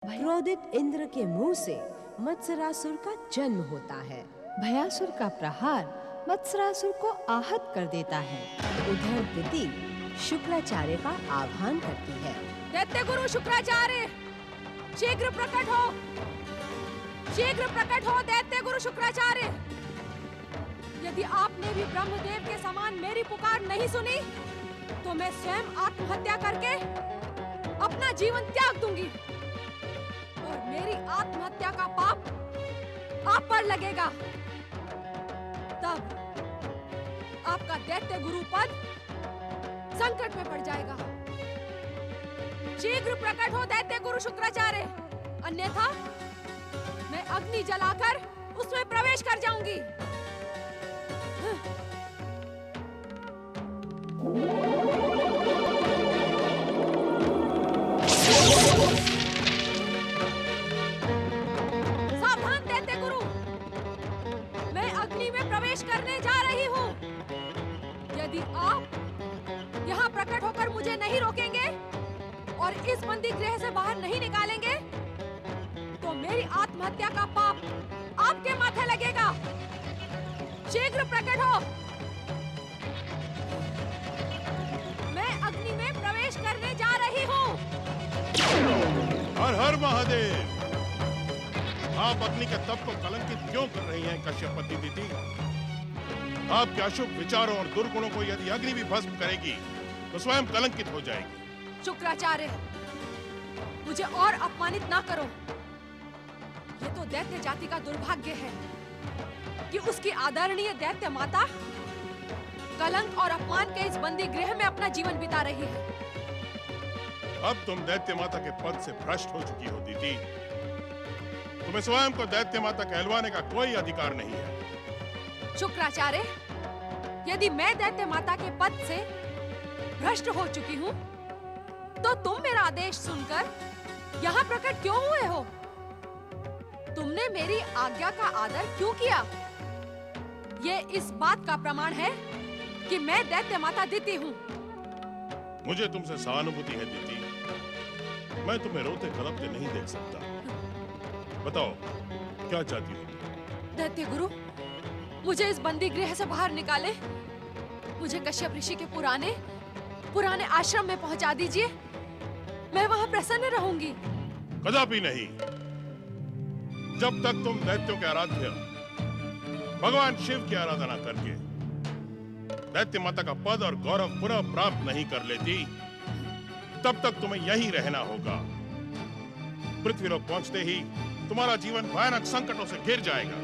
क्रोधित इंद्र के मुंह से मत्सरासुर का जन्म होता है। भयासुर का प्रहार मत्सरासुर को आहत कर देता है। उधर दिति शुक्राचार्य का आह्वान करती है। दैत्य गुरु शुक्राचार्य, शीघ्र प्रकट हो, शीघ्र प्रकट हो दैत्य गुरु शुक्राचार्य। यदि आपने भी ब्रह्मदेव के समान मेरी पुकार नहीं सुनी, तो मैं स्वयं आत्महत्या करके अपना जीवन त्याग दूंगी और मेरी आत्महत्या का पाप आप पर लगेगा। तब आपका दैत्य गुरु पद संकट में पड़ जाएगा। शीघ्र प्रकट हो दैत्य गुरु शुक्राचार्य, अन्यथा मैं अग्नि जलाकर उसमें प्रवेश कर जाऊंगी। सावधान दैत्य गुरु, मैं अग्नि में प्रवेश करने जा रही हूँ। यदि आप यहाँ प्रकट होकर मुझे नहीं रोकेंगे और इस बंदी गृह से बाहर नहीं निकालेंगे, तो मेरी आत्महत्या का पाप आपके माथे लगेगा। शीघ्र प्रकट हो, मैं अग्नि में प्रवेश करने जा रही हूँ। हर हर महादेव! आप अग्नि के तप को कलंकित क्यों कर रही हैं कश्यपति दीदी? आपके अशुभ विचारों और दुर्गुणों को यदि अग्नि भी भस्म करेगी, तो स्वयं कलंकित हो जाएगी। शुक्राचार्य, मुझे और अपमानित ना करो। ये तो दैत्य जाति का दुर्भाग्य है कि उसकी आदरणीय दैत्य माता कलंक और अपमान के इस बंदी गृह में अपना जीवन बिता रही है। अब तुम दैत्य माता के पद से भ्रष्ट हो चुकी हो दीदी। तुम्हें स्वयं को दैत्य माता कहलवाने का कोई अधिकार नहीं है। शुक्राचार्य, यदि मैं दैत्य माता के पद से भ्रष्ट हो चुकी हूँ, तो तुम मेरा आदेश सुनकर यहाँ प्रकट क्यों हुए हो? तुमने मेरी आज्ञा का आदर क्यों किया? ये इस बात का प्रमाण है कि मैं दैत्य माता दिति हूँ। मुझे तुमसे सहानुभूति है दीदी। मैं तुम्हें रोते कलपते नहीं देख सकता। बताओ, क्या चाहती हो? दैत्य गुरु, मुझे इस बंदी गृह से बाहर निकाले। मुझे कश्यप ऋषि के पुराने आश्रम में पहुंचा दीजिए। मैं वहां प्रसन्न रहूंगी। कदापि नहीं। जब तक तुम दैत्यों के आराध्य भगवान शिव की आराधना करके दैत्य माता का पद और गौरव पुनः प्राप्त नहीं कर लेती, तब तक तुम्हें यहीं रहना होगा। पृथ्वीलोक पहुंचते ही तुम्हारा जीवन भयानक संकटों से घिर जाएगा।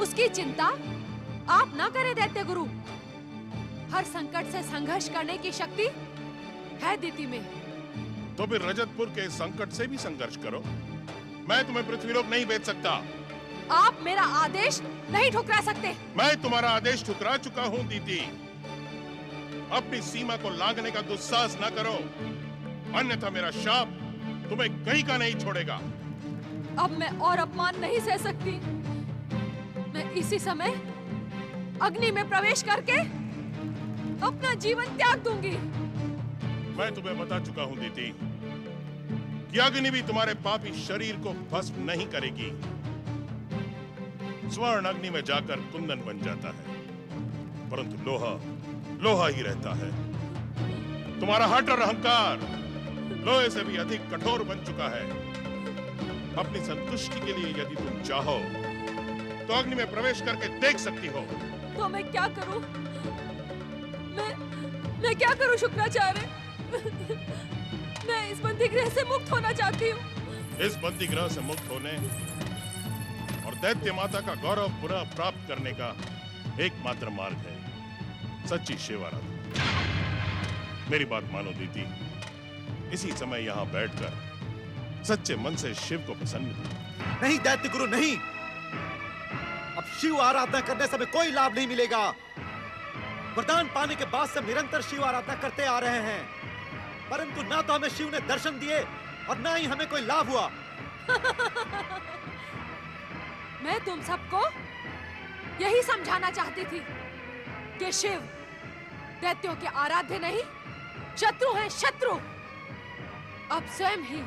उसकी चिंता आप ना करें दैत्य गुरु। हर संकट से संघर्ष करने की शक्ति है दिति में। तो फिर रजतपुर के संकट से भी संघर्ष करो। मैं तुम्हें पृथ्वीलोक नहीं भेज सकता। आप मेरा आदेश नहीं ठुकरा सकते। मैं तुम्हारा आदेश ठुकरा चुका हूं दीदी। अपनी सीमा को लांघने का दुस्साहस न करो, अन्यथा मेरा शाप तुम्हें कहीं का नहीं छोड़ेगा। अब मैं और अपमान नहीं सह सकती। मैं इसी समय अग्नि में प्रवेश करके अपना जीवन त्याग दूंगी। मैं तुम्हें बता चुका हूं दीदी कि अग्नि भी तुम्हारे पापी शरीर को भस्म नहीं करेगी। स्वर्ण अग्नि में जाकर कुंदन बन जाता है, परंतु लोहा ही रहता है। तुम्हारा हठ और अहंकार लोहे से भी अधिक कठोर बन चुका है। अपनी संतुष्टि के लिए यदि तुम चाहो तो अग्नि में प्रवेश करके देख सकती हो। तो मैं क्या करूं? मैं क्या करूं शुक्राचार्य? मैं इस बंदी गृह से मुक्त होना चाहती हूँ। इस बंदी गृह से मुक्त होने और दैत्य माता का गौरव पुनः प्राप्त करने का एकमात्र मार्ग है सच्ची शिव आराधना। मेरी बात मानो दीदी, इसी समय यहाँ बैठकर सच्चे मन से शिव को प्रसन्न करो। नहीं दैत्य गुरु, नहीं। अब शिव आराधना करने से हमें कोई लाभ नहीं मिलेगा। वरदान पाने के बाद से निरंतर शिव आराधना करते आ रहे हैं, परंतु ना तो हमें शिव ने दर्शन दिए और ना ही हमें कोई लाभ हुआ। मैं तुम सबको यही समझाना चाहती थी कि शिव दैत्यों के आराध्य नहीं, शत्रु हैं शत्रु। अब स्वयं ही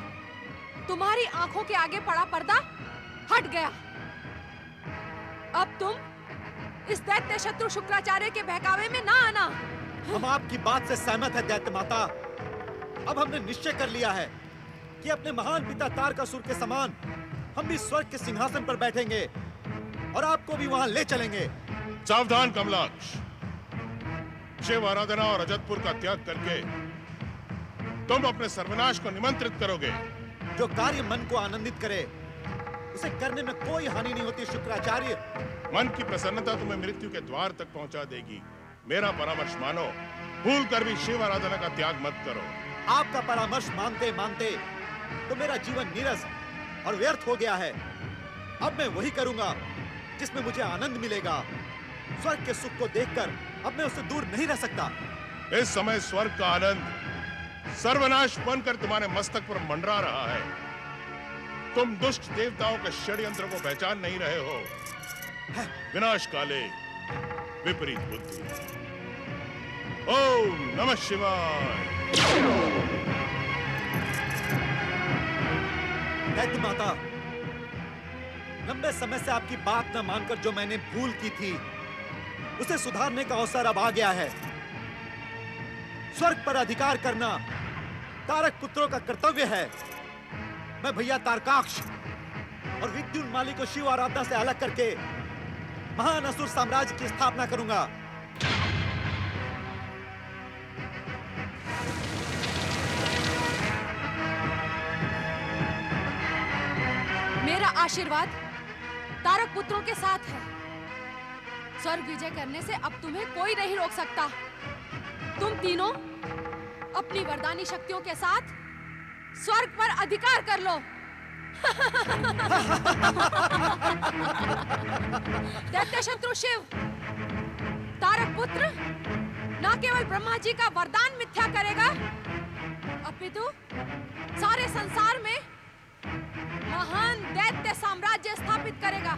तुम्हारी आंखों के आगे पड़ा पर्दा हट गया। अब तुम इस दैत्य शत्रु शुक्राचार्य के बहकावे में ना आना। हम आपकी बात से सहमत है दैत्य माता। अब हमने निश्चय कर लिया है कि अपने महान पिता तारकासुर के समान हम भी स्वर्ग के सिंहासन पर बैठेंगे और आपको भी वहां ले चलेंगे। सावधान कमलाक्ष, शिव आराधना और अजतपुर का त्याग करके तुम अपने सर्वनाश को निमंत्रित करोगे। जो कार्य मन को आनंदित करे उसे करने में कोई हानि नहीं होती शुक्राचार्य। मन की प्रसन्नता तुम्हें मृत्यु के द्वार तक पहुंचा देगी। मेरा परामर्श मानो, भूल कर भी शिव आराधना का त्याग मत करो। आपका परामर्श मानते मानते तो मेरा जीवन नीरस और व्यर्थ हो गया है। अब मैं वही करूंगा जिसमें मुझे आनंद मिलेगा। स्वर्ग के सुख को देखकर अब मैं उससे दूर नहीं रह सकता। इस समय स्वर्ग का आनंद सर्वनाश बनकर तुम्हारे मस्तक पर मंडरा रहा है। तुम दुष्ट देवताओं के षड्यंत्र को पहचान नहीं रहे हो। विनाश काले विपरीत बुद्धि। ओम नमः शिवाय। दैत्य माता, लंबे समय से आपकी बात न मानकर जो मैंने भूल की थी उसे सुधारने का अवसर अब आ गया है। स्वर्ग पर अधिकार करना तारक पुत्रों का कर्तव्य है। मैं भैया तारकाक्ष और विद्युन्माली को शिव आराधना से अलग करके महान असुर साम्राज्य की स्थापना करूंगा। मेरा आशीर्वाद तारक पुत्रों के साथ है। स्वर्ग विजय करने से अब तुम्हें कोई नहीं रोक सकता। तुम तीनों अपनी वरदानी शक्तियों के साथ स्वर्ग पर अधिकार कर लो। दैत्य शत्रु शिव, तारक पुत्र न केवल ब्रह्मा जी का वरदान मिथ्या करेगा, अपितु सारे संसार में महान दैत्य साम्राज्य स्थापित करेगा।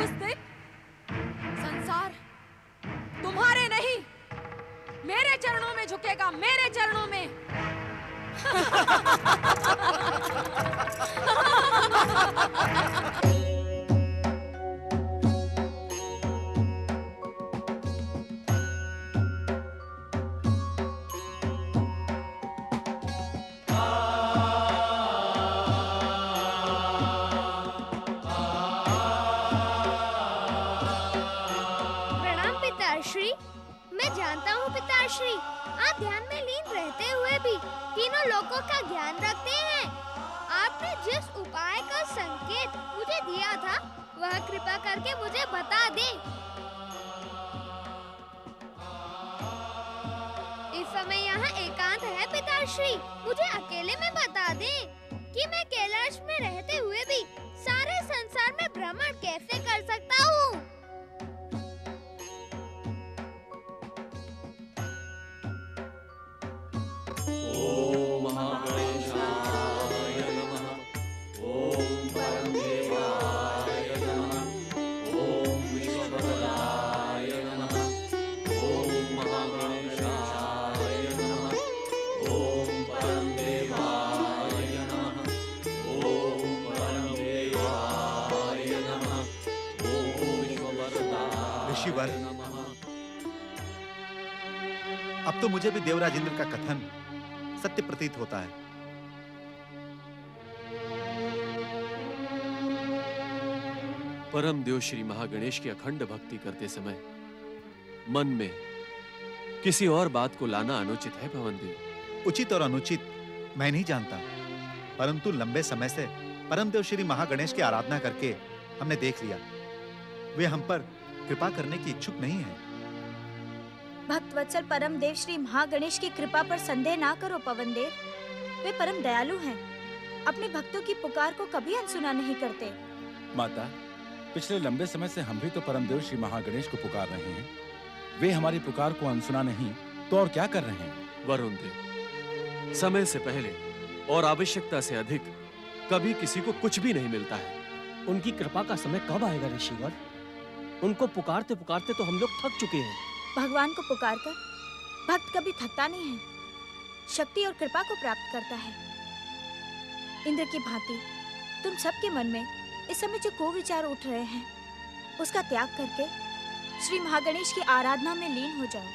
उस दिन संसार तुम्हारे नहीं, मेरे चरणों में झुकेगा, मेरे चरणों में। प्रणाम पिताश्री। मैं जानता हूँ पिताश्री, आप ध्यान में लीन रहते हुए भी तीनों लोगों का ज्ञान रखते हैं। आपने जिस उपाय का संकेत मुझे दिया था वह कृपा करके मुझे बता दे। इस समय यहाँ एकांत है पिताश्री, मुझे अकेले में बता दे कि मैं कैलाश में रहते हुए भी सारे संसार में भ्रमण कैसे कर सकता हूँ। ऋषिवर, अब तो मुझे भी देवराज इंद्र का कथन सत्य प्रतीत होता है। परम देव श्री महागणेश की अखंड भक्ति करते समय मन में किसी और बात को लाना अनुचित है पवन देव। उचित और अनुचित मैं नहीं जानता, परंतु लंबे समय से परम देव श्री महागणेश की आराधना करके हमने देख लिया, वे हम पर कृपा करने की इच्छुक नहीं है। भक्त वत्सल परम देव श्री महागणेश की कृपा पर संदेह ना करो पवन देव, वे परम दयालु हैं, अपने भक्तों की पुकार को कभी अनसुना नहीं करते। माता, पिछले लंबे समय से हम भी तो परमदेव श्री महागणेश को पुकार रहे हैं। वे हमारी पुकार को अनसुना नहीं तो और क्या कर रहे हैं? वरुण देव, समय से पहले और आवश्यकता से अधिक कभी किसी को कुछ भी नहीं मिलता है। उनकी कृपा का समय कब आएगा ऋषिवर? उनको पुकारते पुकारते तो हम लोग थक चुके हैं। भगवान को पुकारकर भक्त कभी थकता नहीं है, शक्ति और कृपा को प्राप्त करता है। इंद्र की भांति तुम सबके मन में इस समय जो कुविचार उठ रहे हैं उसका त्याग करके श्री महागणेश की आराधना में लीन हो जाओ।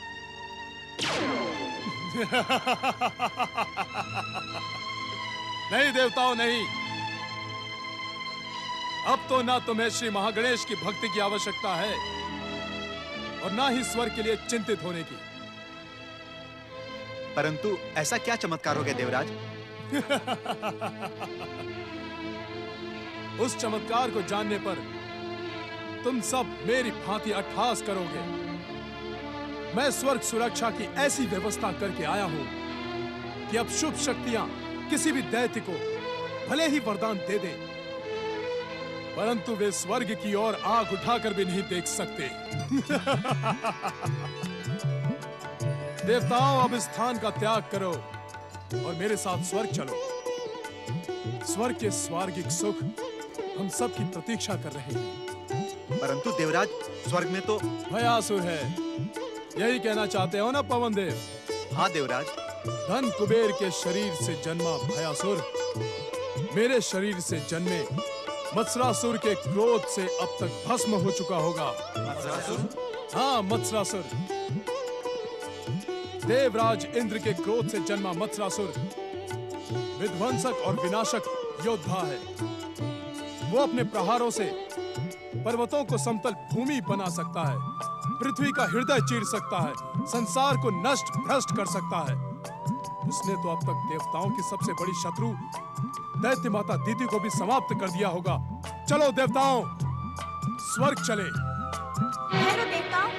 नहीं देवताओं, नहीं। अब तो ना तुम्हें श्री महागणेश की भक्ति की आवश्यकता है और ना ही स्वर्ग के लिए चिंतित होने की। परंतु ऐसा क्या चमत्कार हो गया देवराज? उस चमत्कार को जानने पर तुम सब मेरी भांति अट्टहास करोगे। मैं स्वर्ग सुरक्षा की ऐसी व्यवस्था करके आया हूं कि अब शुभ शक्तियां किसी भी दैत्य को भले ही वरदान दे दे, परंतु वे स्वर्ग की ओर आंख उठाकर भी नहीं देख सकते। देवताओं, अब इस स्थान का त्याग करो और मेरे साथ स्वर्ग चलो। स्वर्ग के स्वार्गिक सुख हम सब की प्रतीक्षा कर रहे हैं। परंतु देवराज, स्वर्ग में तो भयासुर है, यही कहना चाहते हो ना पवन देव? हाँ देवराज। धन कुबेर के शरीर से जन्मा भयासुर मेरे शरीर से जन्मे मत्सरासुर के क्रोध से अब तक भस्म हो चुका होगा। मत्सरासुर? हाँ, मत्सरासुर। देवराज इंद्र के क्रोध से जन्मा मत्सरासुर विध्वंसक और विनाशक योद्धा है। वो अपने प्रहारों से पर्वतों को समतल भूमि बना सकता है, पृथ्वी का हृदय चीर सकता है, संसार को नष्ट भ्रष्ट कर सकता है। उसने तो अब तक देवताओं की सबसे बड़ी शत्रु दैत्य माता दीति को भी समाप्त कर दिया होगा। चलो देवताओं, स्वर्ग चले। ठहरो देवताओं,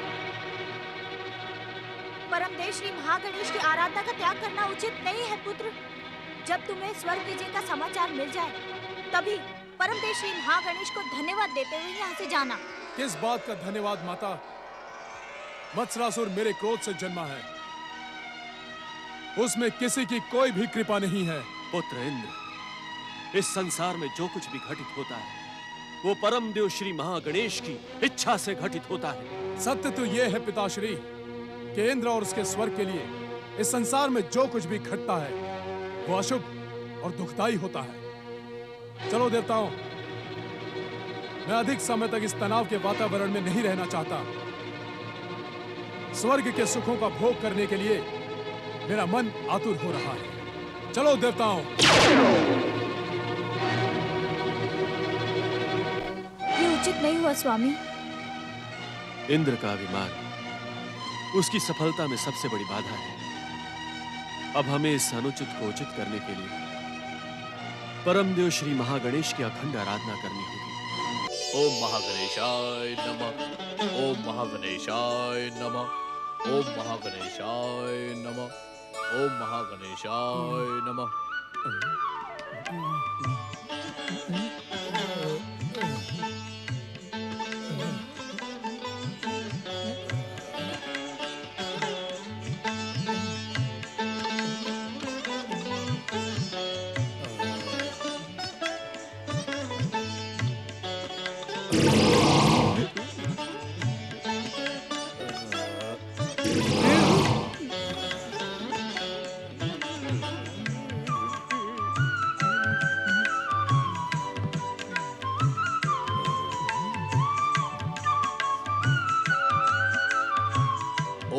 परमदेव श्री महागणेश की आराधना का त्याग करना उचित नहीं है पुत्र। जब तुम्हें स्वर्ग विजय का समाचार मिल जाए तभी परमदेव श्री महागणेश को धन्यवाद देते हुए यहाँ से जाना। किस बात का धन्यवाद माता? मत्सरासुर मेरे क्रोध से जन्मा है, उसमें किसी की कोई भी कृपा नहीं है। पुत्र इंद्र, इस संसार में जो कुछ भी घटित होता है वो परम देव श्री महागणेश की इच्छा से घटित होता है। सत्य तो यह है पिताश्री कि इंद्र और उसके स्वर्ग के लिए इस संसार में जो कुछ भी घटता है वो अशुभ और दुखदाई होता है। चलो देवताओं, मैं अधिक समय तक इस तनाव के वातावरण में नहीं रहना चाहता। स्वर्ग के सुखों का भोग करने के लिए मेरा मन आतुर हो रहा है। चलो देवताओं। ये उचित नहीं हुआ स्वामी। इंद्र का अभिमान उसकी सफलता में सबसे बड़ी बाधा है। अब हमें इस अनुचित को उचित करने के लिए परमदेव श्री महागणेश की अखंड आराधना करनी होगी। ओम महागणेशाय नमः। ओम महागणेशाय नमः। ओम महागणेशाय नमः। ओम महागणेशाय नमः।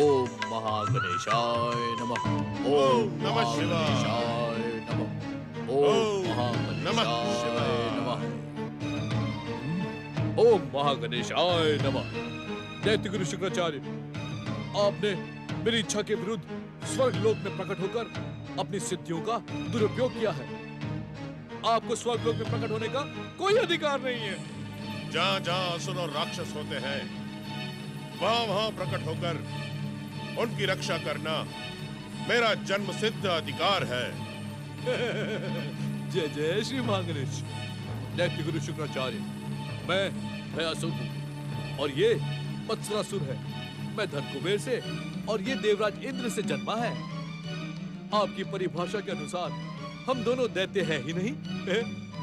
ओम महागणेशाय नमः। ओम नमः शिवाय। गणेशाय नमः। ओम महागणेशाय नमः। ओम महागणेशाय नमः। दैत्य गुरु शुक्राचार्य, आपने मेरी इच्छा के विरुद्ध स्वर्ग लोक में प्रकट होकर अपनी सिद्धियों का दुरुपयोग किया है। आपको स्वर्ग लोक में प्रकट होने का कोई अधिकार नहीं है। जहाँ जहाँ असुर और राक्षस होते हैं वहाँ वहाँ प्रकट होकर उनकी रक्षा करना मेरा जन्म सिद्ध अधिकार है। जय जय श्री महागणेश। दैत्य गुरु शुक्राचार्य, मैं भयासुर हूँ और ये मत्सरासुर है। मैं धन कुबेर से और ये देवराज इंद्र से जन्मा है। आपकी परिभाषा के अनुसार हम दोनों दैत्य हैं ही नहीं,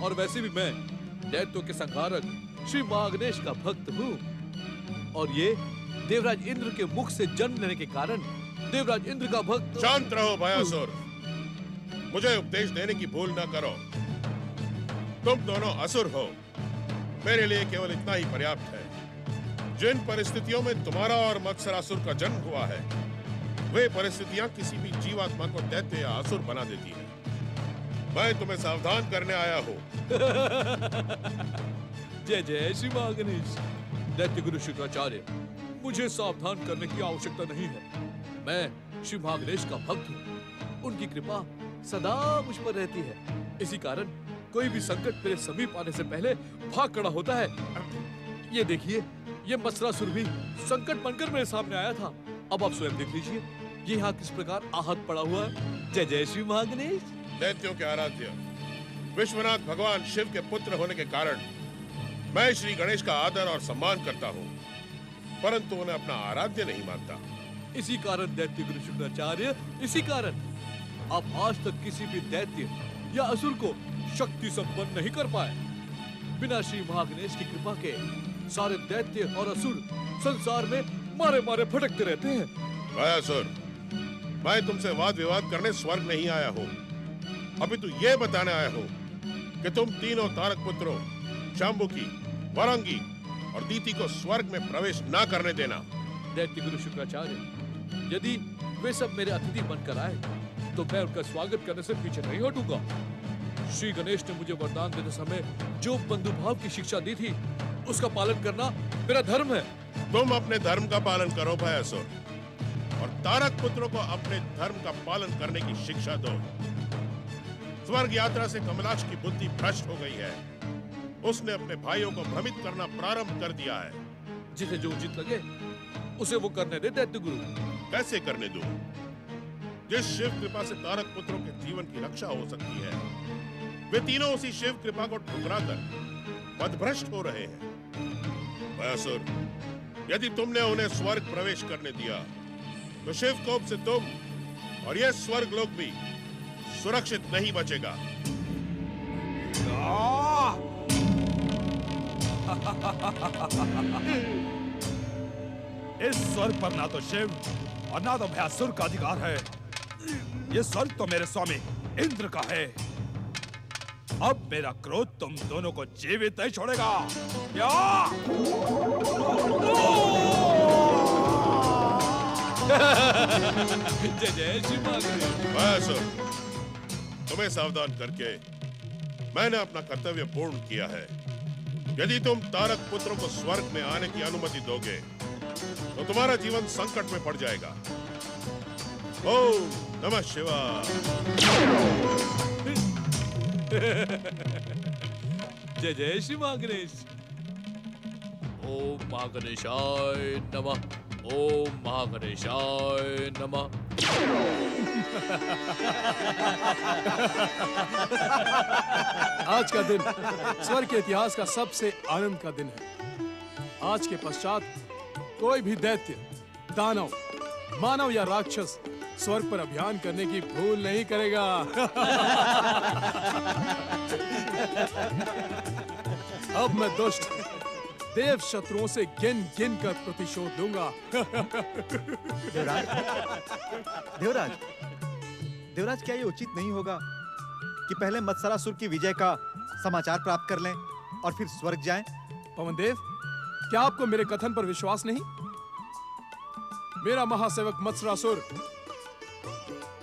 और वैसे भी मैं दैत्यों के संहारक श्री महागणेश का भक्त हूँ। और ये देवराज इंद्र के मुख से जन्म लेने के कारण देवराज इंद्र का भक्त। शांत रहो भयासुर, मुझे उपदेश देने की भूल न करो। तुम दोनों असुर हो, मेरे लिए केवल इतना ही पर्याप्त है। जिन परिस्थितियों में तुम्हारा और मत्सरासुर का जन्म हुआ है, वे परिस्थितियां किसी भी जीवात्मा को दैत्य या असुर बना देती हैं। मैं तुम्हें सावधान करने आया हूँ। जय जय श्री महागणेश। दैत्य गुरु शुक्राचार्य, मुझे सावधान करने की आवश्यकता नहीं है। मैं श्री महागणेश का भक्त हूँ। उनकी कृपा सदा मुझ पर रहती है। इसी कारण कोई भी संकट मेरे समीप आने से पहले भाग खड़ा होता है। ये देखिए, ये मत्सरासुर भी संकट बनकर मेरे सामने आया था। अब आप स्वयं देख लीजिए, ये यहाँ किस प्रकार आहत पड़ा हुआ है। जय जय श्री महागणेश। दैत्यों के आराध्य विश्वनाथ भगवान शिव के पुत्र होने के कारण मैं श्री गणेश का आदर और सम्मान करता हूँ, परंतु उन्हें अपना आराध्य नहीं मानता। इसी कारण दैत्य गुरु शुक्राचार्य, इसी कारण आप आज तक किसी भी दैत्य या असुर को शक्ति संपन्न नहीं कर पाए। बिना श्री महागणेश की कृपा के सारे दैत्य और असुर संसार में मारे मारे भटकते रहते हैं। असुर, मैं तुमसे वाद विवाद करने स्वर्ग नहीं आया हूँ, अभी तो ये बताने आया हूँ कि तुम तीनों तारक पुत्रों शांबुकी, वरांगी और दीति को स्वर्ग में प्रवेश ना करने देना। दैत्य गुरु शुक्राचार्य, यदि वे सब मेरे अतिथि बनकर आए तो मैं उनका स्वागत करने से पीछे नहीं हटूंगा। श्री गणेश ने मुझे वरदान देते समय जो बंधुभाव की शिक्षा दी थी, उसका पालन करना मेरा धर्म है। तुम अपने धर्म का पालन करो भयासुर, और तारक पुत्रों को अपने धर्म का पालन करने की शिक्षा दो। स्वर्ग यात्रा से कमलाक्ष की बुद्धि भ्रष्ट हो गई है। उसने अपने भाइयों को भ्रमित करना प्रारंभ कर दिया है। जिसे जो उचित लगे उसे वो करने दे दैत्य गुरु। कैसे करने दूं? जिस शिव कृपा से तारक पुत्रों के जीवन की रक्षा हो सकती है, वे तीनों उसी शिव कृपा को ठुकराकर पथभ्रष्ट हो रहे हैं। भयासुर, यदि तुमने उन्हें स्वर्ग प्रवेश करने दिया तो शिव कोप से तुम और यह स्वर्ग लोक भी सुरक्षित नहीं बचेगा। इस स्वर्ग पर ना तो शिव और ना तो भयासुर का अधिकार है। ये स्वर्ग तो मेरे स्वामी इंद्र का है। अब मेरा क्रोध तुम दोनों को जीवित नहीं छोड़ेगा। जय जय श्री भयासुर, तुम्हें सावधान करके मैंने अपना कर्तव्य पूर्ण किया है। यदि तुम तारक पुत्रों को स्वर्ग में आने की अनुमति दोगे तो तुम्हारा जीवन संकट में पड़ जाएगा। ओम नमः शिवाय। जय जय श्री महागणेश। ओम महागणेशाय नमः। ओम महागणेशाय नमः। आज का दिन स्वर्ग के इतिहास का सबसे आनंद का दिन है। आज के पश्चात कोई भी दैत्य, दानव, मानव या राक्षस स्वर्ग पर अभियान करने की भूल नहीं करेगा। अब मैं दुष्ट देव शत्रुओं से गिन गिन कर प्रतिशोध दूंगा। देवराज, देवराज, क्या ये उचित नहीं होगा कि पहले मत्सरासुर की विजय का समाचार प्राप्त कर लें और फिर स्वर्ग जाएं? पवनदेव, क्या आपको मेरे कथन पर विश्वास नहीं? मेरा महासेवक मत्सरासुर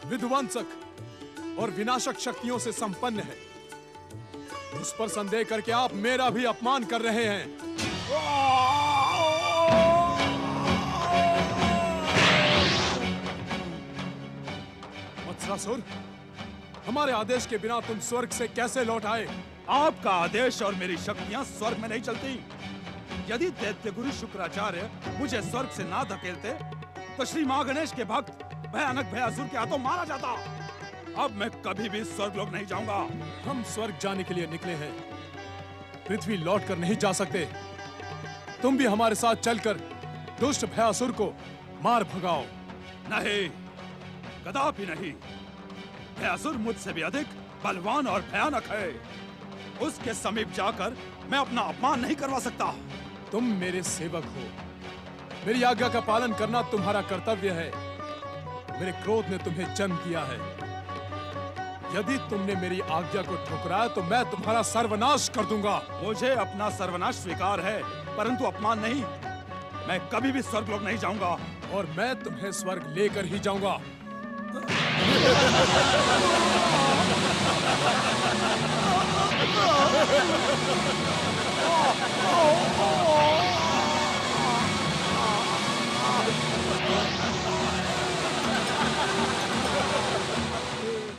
विध्वंसक और विनाशक शक्तियों से संपन्न है। उस पर संदेह करके आप मेरा भी अपमान कर रहे हैं। मत्सरासुर, हमारे आदेश के बिना तुम स्वर्ग से कैसे लौट आए? आपका आदेश और मेरी शक्तियां स्वर्ग में नहीं चलती। यदि दैत्य गुरु शुक्राचार्य मुझे स्वर्ग से ना धकेलते तो श्री महागणेश के भक्त भयानक भयासुर के हाथों मारा जाता। अब मैं कभी भी स्वर्ग लोक नहीं जाऊंगा। हम स्वर्ग जाने के लिए निकले हैं, पृथ्वी लौट कर नहीं जा सकते। तुम भी हमारे साथ चलकर दुष्ट भयासुर को मार भगाओ। नहीं, कदापि नहीं। भयासुर मुझसे भी अधिक बलवान और भयानक है। उसके समीप जाकर मैं अपना अपमान नहीं करवा सकता। तुम मेरे सेवक हो, मेरी आज्ञा का पालन करना तुम्हारा कर्तव्य है। मेरे क्रोध ने तुम्हें जन्म दिया है, यदि तुमने मेरी आज्ञा को ठुकराया तो मैं तुम्हारा सर्वनाश कर दूंगा। मुझे अपना सर्वनाश स्वीकार है, परंतु अपमान नहीं। मैं कभी भी स्वर्गलोक नहीं जाऊंगा। और मैं तुम्हें स्वर्ग लेकर ही जाऊंगा।